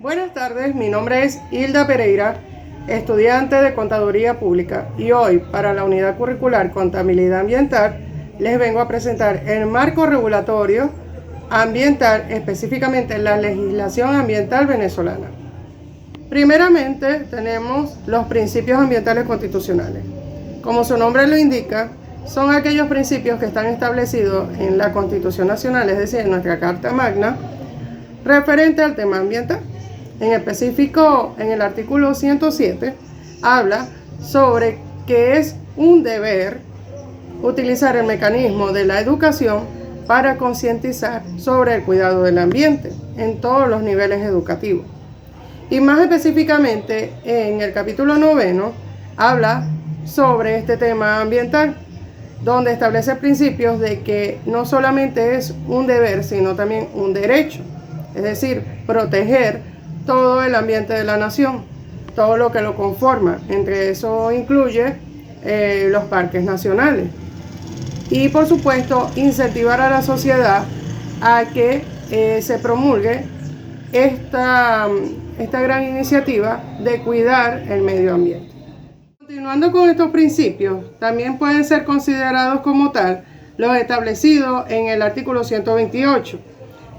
Buenas tardes, mi nombre es Hilda Pereira, estudiante de Contaduría Pública, y hoy para la unidad curricular Contabilidad Ambiental les vengo a presentar el marco regulatorio ambiental, específicamente la legislación ambiental venezolana. Primeramente tenemos los principios ambientales constitucionales. Como su nombre lo indica, son aquellos principios que están establecidos en la Constitución Nacional, es decir, en nuestra Carta Magna, referente al tema ambiental. En específico, en el artículo 107, habla sobre que es un deber utilizar el mecanismo de la educación para concientizar sobre el cuidado del ambiente en todos los niveles educativos. Y más específicamente, en el capítulo 9, habla sobre este tema ambiental, donde establece principios de que no solamente es un deber, sino también un derecho. Es decir, proteger todo el ambiente de la nación, todo lo que lo conforma. Entre eso incluye los parques nacionales. Y por supuesto, incentivar a la sociedad a que se promulgue esta gran iniciativa de cuidar el medio ambiente. Continuando con estos principios, también pueden ser considerados como tal los establecidos en el artículo 128,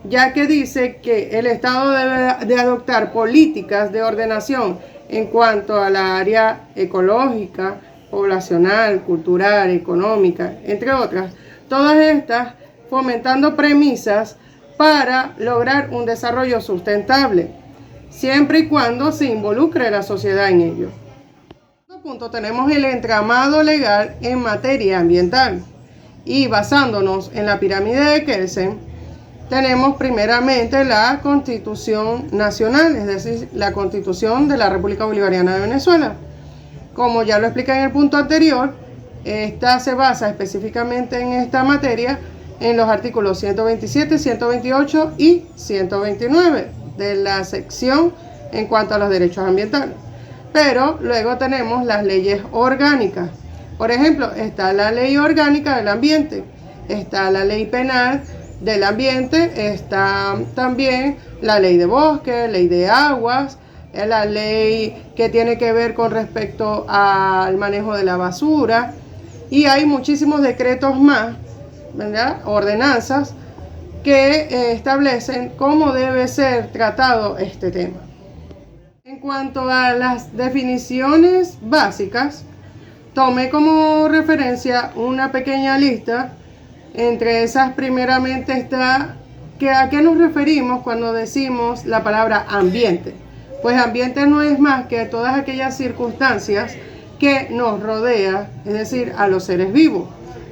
ya que dice que el Estado debe de adoptar políticas de ordenación en cuanto a la área ecológica, poblacional, cultural, económica, entre otras, todas estas fomentando premisas para lograr un desarrollo sustentable, siempre y cuando se involucre la sociedad en ello. En este punto tenemos el entramado legal en materia ambiental, y basándonos en la pirámide de Kelsen, tenemos primeramente la Constitución Nacional, es decir, la Constitución de la República Bolivariana de Venezuela. Como ya lo expliqué en el punto anterior, esta se basa específicamente en esta materia en los artículos 127, 128 y 129 de la sección en cuanto a los derechos ambientales. Pero luego tenemos las leyes orgánicas. Por ejemplo, está la Ley Orgánica del Ambiente, está la Ley Penal del Ambiente, está también la Ley de Bosques, Ley de Aguas, la ley que tiene que ver con respecto al manejo de la basura, y hay muchísimos decretos más, ¿verdad? Ordenanzas que establecen cómo debe ser tratado este tema. En cuanto a las definiciones básicas, tomé como referencia una pequeña lista. Entre esas, primeramente está ¿a qué nos referimos cuando decimos la palabra ambiente? Pues ambiente no es más que todas aquellas circunstancias que nos rodean, es decir, a los seres vivos.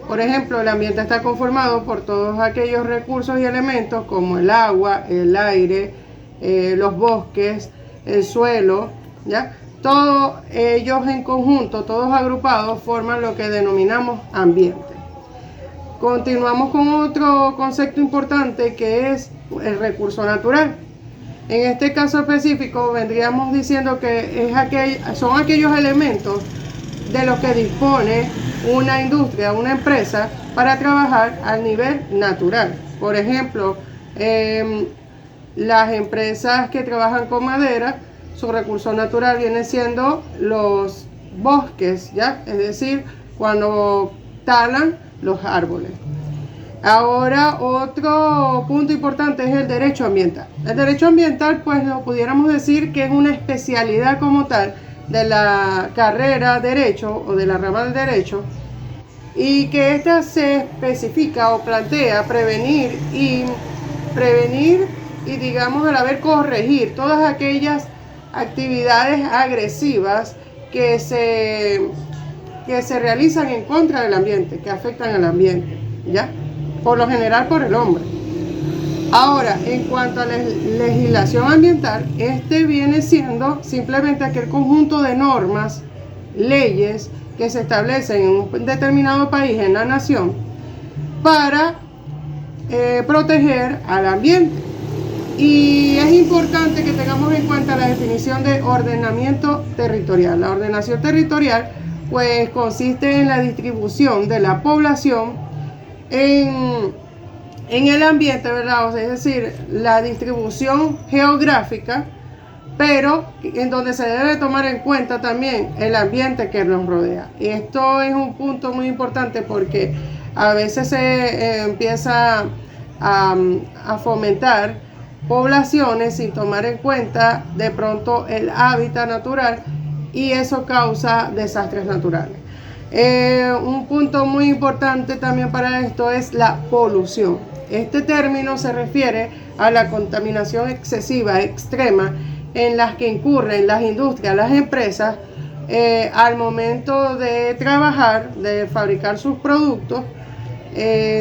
Por ejemplo, el ambiente está conformado por todos aquellos recursos y elementos como el agua, el aire, los bosques, el suelo, ¿ya? Todos ellos en conjunto, todos agrupados, forman lo que denominamos ambiente. Continuamos con otro concepto importante, que es el recurso natural. En este caso específico vendríamos diciendo que son aquellos elementos de los que dispone una industria, una empresa, para trabajar al nivel natural. Por ejemplo, las empresas que trabajan con madera, su recurso natural viene siendo los bosques, ¿ya? Es decir, cuando talan los árboles. Ahora, otro punto importante es el derecho ambiental. El derecho ambiental, pues lo pudiéramos decir que es una especialidad como tal de la carrera Derecho o de la rama del Derecho, y que esta se especifica o plantea prevenir y digamos a la vez corregir todas aquellas actividades agresivas que se realizan en contra del ambiente, que afectan al ambiente, ¿ya? Por lo general por el hombre. Ahora, en cuanto a la legislación ambiental, viene siendo simplemente aquel conjunto de normas, leyes que se establecen en un determinado país, en la nación, para proteger al ambiente. Y es importante que tengamos en cuenta la definición de ordenamiento territorial. La ordenación territorial pues consiste en la distribución de la población en el ambiente, ¿verdad? O sea, es decir, la distribución geográfica pero en donde se debe tomar en cuenta también el ambiente que nos rodea. Y esto es un punto muy importante porque a veces se empieza a fomentar poblaciones sin tomar en cuenta de pronto el hábitat natural, y eso causa desastres naturales. Un punto muy importante también para esto es la polución. Este término se refiere a la contaminación excesiva, extrema, en las que incurren las industrias, las empresas, al momento de trabajar, de fabricar sus productos,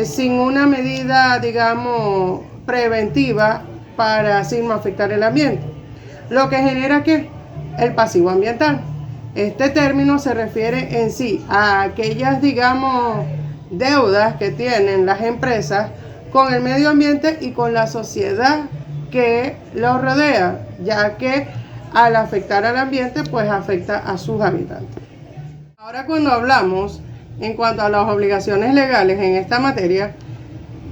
sin una medida, digamos, preventiva para así no afectar el ambiente. Lo que genera que el pasivo ambiental. Este término se refiere en sí a aquellas, digamos, deudas que tienen las empresas con el medio ambiente y con la sociedad que los rodea, ya que al afectar al ambiente, pues afecta a sus habitantes. Ahora, cuando hablamos en cuanto a las obligaciones legales en esta materia,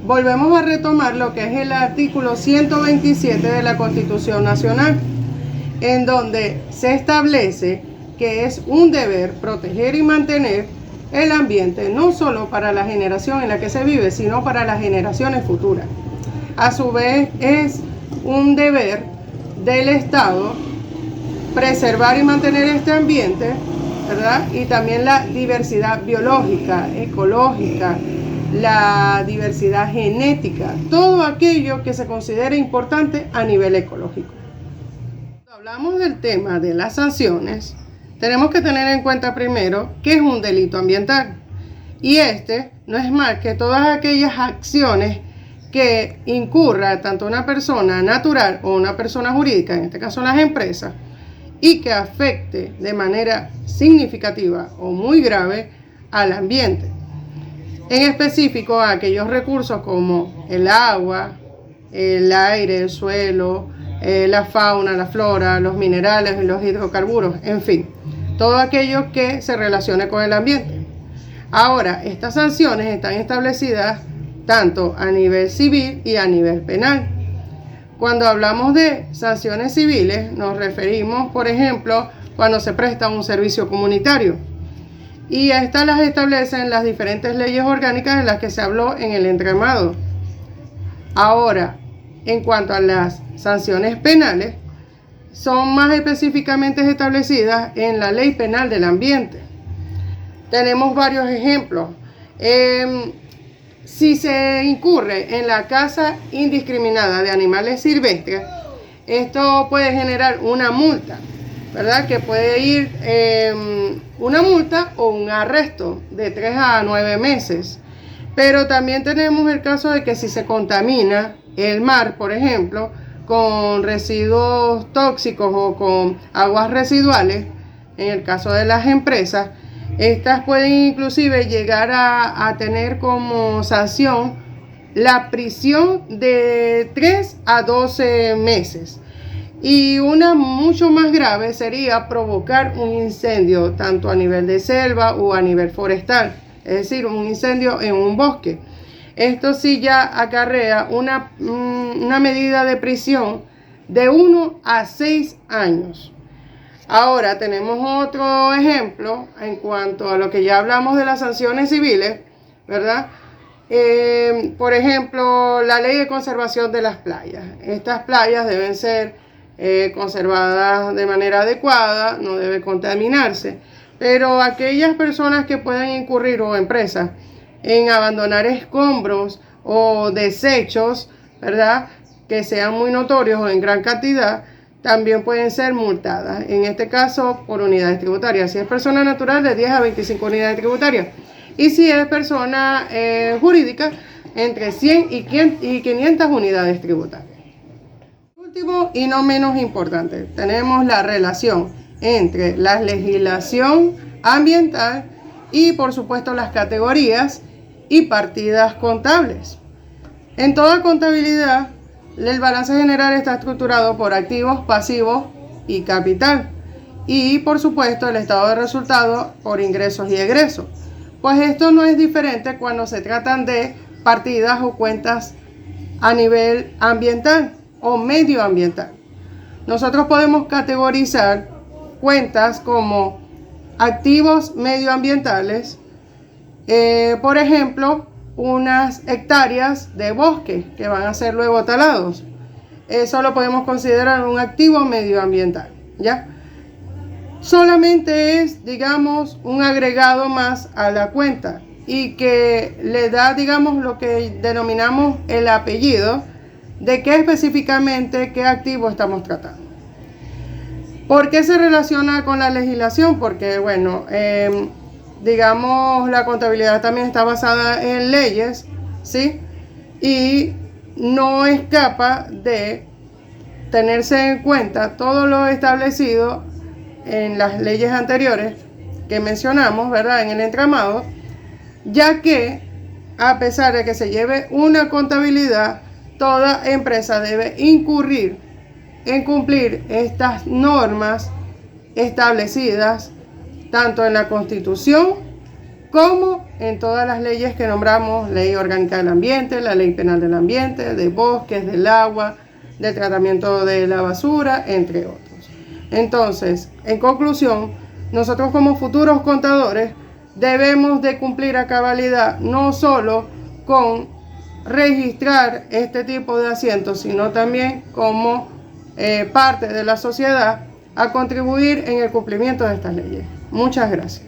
volvemos a retomar lo que es el artículo 127 de la Constitución Nacional, en donde se establece que es un deber proteger y mantener el ambiente, no solo para la generación en la que se vive, sino para las generaciones futuras. A su vez, es un deber del Estado preservar y mantener este ambiente, ¿verdad? Y también la diversidad biológica, ecológica, la diversidad genética, todo aquello que se considere importante a nivel ecológico. Cuando hablamos del tema de las sanciones, tenemos que tener en cuenta primero que es un delito ambiental, y este no es más que todas aquellas acciones que incurra tanto una persona natural o una persona jurídica, en este caso las empresas, y que afecte de manera significativa o muy grave al ambiente. En específico, a aquellos recursos como el agua, el aire, el suelo, la fauna, la flora, los minerales, los hidrocarburos, en fin, todo aquello que se relacione con el ambiente. Ahora, estas sanciones están establecidas tanto a nivel civil y a nivel penal. Cuando hablamos de sanciones civiles, nos referimos, por ejemplo, cuando se presta un servicio comunitario. Y estas las establecen las diferentes leyes orgánicas de las que se habló en el entramado. Ahora, en cuanto a las sanciones penales, son más específicamente establecidas en la Ley Penal del Ambiente. Tenemos varios ejemplos. Si se incurre en la caza indiscriminada de animales silvestres, esto puede generar una multa, ¿verdad? Que puede ir una multa o un arresto de 3 a 9 meses. Pero también tenemos el caso de que si se contamina el mar, por ejemplo, con residuos tóxicos o con aguas residuales, en el caso de las empresas, estas pueden inclusive llegar a tener como sanción la prisión de 3 a 12 meses. Y una mucho más grave sería provocar un incendio, tanto a nivel de selva o a nivel forestal, es decir, un incendio en un bosque. Esto sí ya acarrea una medida de prisión de 1 a 6 años. Ahora tenemos otro ejemplo en cuanto a lo que ya hablamos de las sanciones civiles, ¿verdad? Por ejemplo, la ley de conservación de las playas. Estas playas deben ser conservadas de manera adecuada, no debe contaminarse, pero aquellas personas que puedan incurrir o empresas en abandonar escombros o desechos, ¿verdad?, que sean muy notorios o en gran cantidad, también pueden ser multadas, en este caso por unidades tributarias. Si es persona natural, de 10 a 25 unidades tributarias, y si es persona jurídica, entre 100 y 500 unidades tributarias. Último y no menos importante, tenemos la relación entre la legislación ambiental y, por supuesto, las categorías y partidas contables. En toda contabilidad, el balance general está estructurado por activos, pasivos y capital. Y, por supuesto, el estado de resultados por ingresos y egresos. Pues esto no es diferente cuando se tratan de partidas o cuentas a nivel ambiental o medioambiental. nosotros podemos categorizar cuentas como activos medioambientales, por ejemplo, unas hectáreas de bosque que van a ser luego talados. Eso lo podemos considerar un activo medioambiental, ¿ya? Solamente es, digamos, un agregado más a la cuenta y que le da, digamos, lo que denominamos el apellido de qué específicamente, qué activo estamos tratando. ¿Por qué se relaciona con la legislación? Porque, bueno, digamos, la contabilidad también está basada en leyes, ¿sí? Y no escapa de tenerse en cuenta todo lo establecido en las leyes anteriores que mencionamos, ¿verdad? En el entramado, ya que a pesar de que se lleve una contabilidad, toda empresa debe incurrir en cumplir estas normas establecidas tanto en la Constitución como en todas las leyes que nombramos: Ley Orgánica del Ambiente, la Ley Penal del Ambiente, de bosques, del agua, del tratamiento de la basura, entre otros. Entonces, en conclusión, nosotros como futuros contadores debemos de cumplir a cabalidad no solo con registrar este tipo de asientos, sino también como parte de la sociedad a contribuir en el cumplimiento de estas leyes. Muchas gracias.